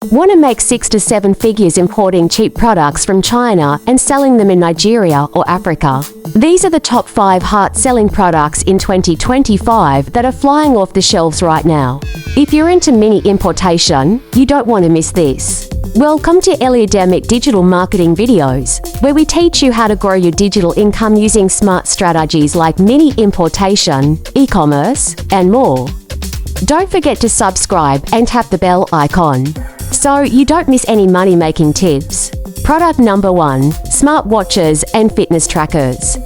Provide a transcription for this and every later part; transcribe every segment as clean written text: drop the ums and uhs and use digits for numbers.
Want to make 6 to 7 figures importing cheap products from China and selling them in Nigeria or Africa? These are the top 5 hot-selling products in 2025 that are flying off the shelves right now. If you're into mini importation, you don't want to miss this. Welcome to Eliademic digital marketing videos, where we teach you how to grow your digital income using smart strategies like mini importation, e-commerce, and more. Don't forget to subscribe and tap the bell icon, so you don't miss any money-making tips. Product number 1, smartwatches and fitness trackers.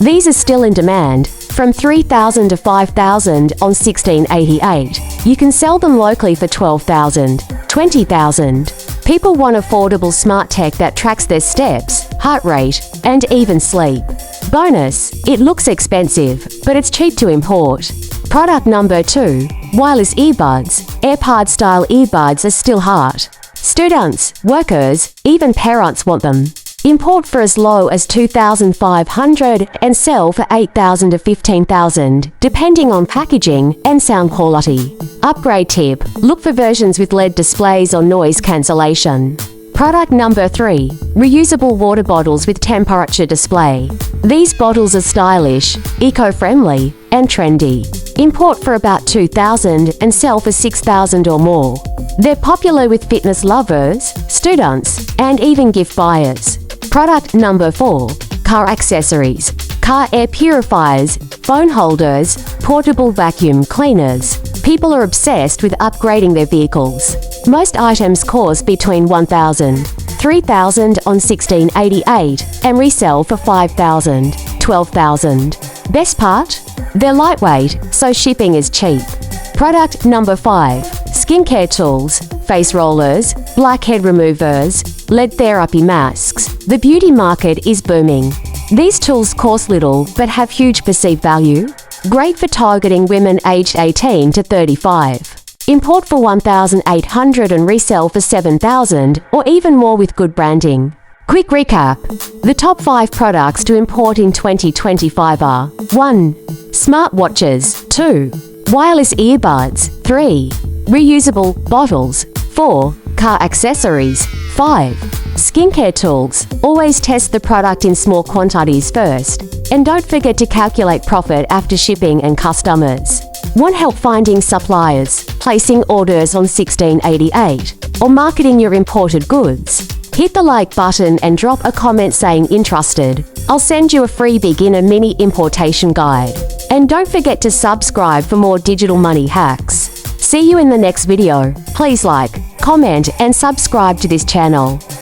These are still in demand, from $3,000 to $5,000 on 1688. You can sell them locally for $12,000, $20,000. People want affordable smart tech that tracks their steps, heart rate, and even sleep. Bonus, it looks expensive, but it's cheap to import. Product number 2, wireless earbuds. AirPod-style earbuds are still hot. Students, workers, even parents want them. Import for as low as $2,500 and sell for $8,000 to $15,000, depending on packaging and sound quality. Upgrade tip, look for versions with LED displays or noise cancellation. Product number 3, reusable water bottles with temperature display. These bottles are stylish, eco-friendly, and trendy. Import for about $2,000 and sell for $6,000 or more. They're popular with fitness lovers, students, and even gift buyers. Product number 4, car accessories. Car air purifiers, phone holders, portable vacuum cleaners. People are obsessed with upgrading their vehicles. Most items cost between $1,000, $3,000 on 1688 and resell for $5,000, $12,000. Best part? They're lightweight, so shipping is cheap. Product number 5, skincare tools, face rollers, blackhead removers, lead therapy masks. The beauty market is booming. These tools cost little but have huge perceived value. Great for targeting women aged 18 to 35. Import for $1,800 and resell for $7,000 or even more with good branding. Quick recap. The top 5 products to import in 2025 are 1. Smartwatches. 2. Wireless earbuds. 3. Reusable bottles. 4. Car accessories. 5. Skincare tools. Always test the product in small quantities first. And don't forget to calculate profit after shipping and customers. Want help finding suppliers, placing orders on 1688, or marketing your imported goods? Hit the like button and drop a comment saying interested. I'll send you a free beginner mini importation guide. And don't forget to subscribe for more digital money hacks. See you in the next video. Please like, comment, and subscribe to this channel.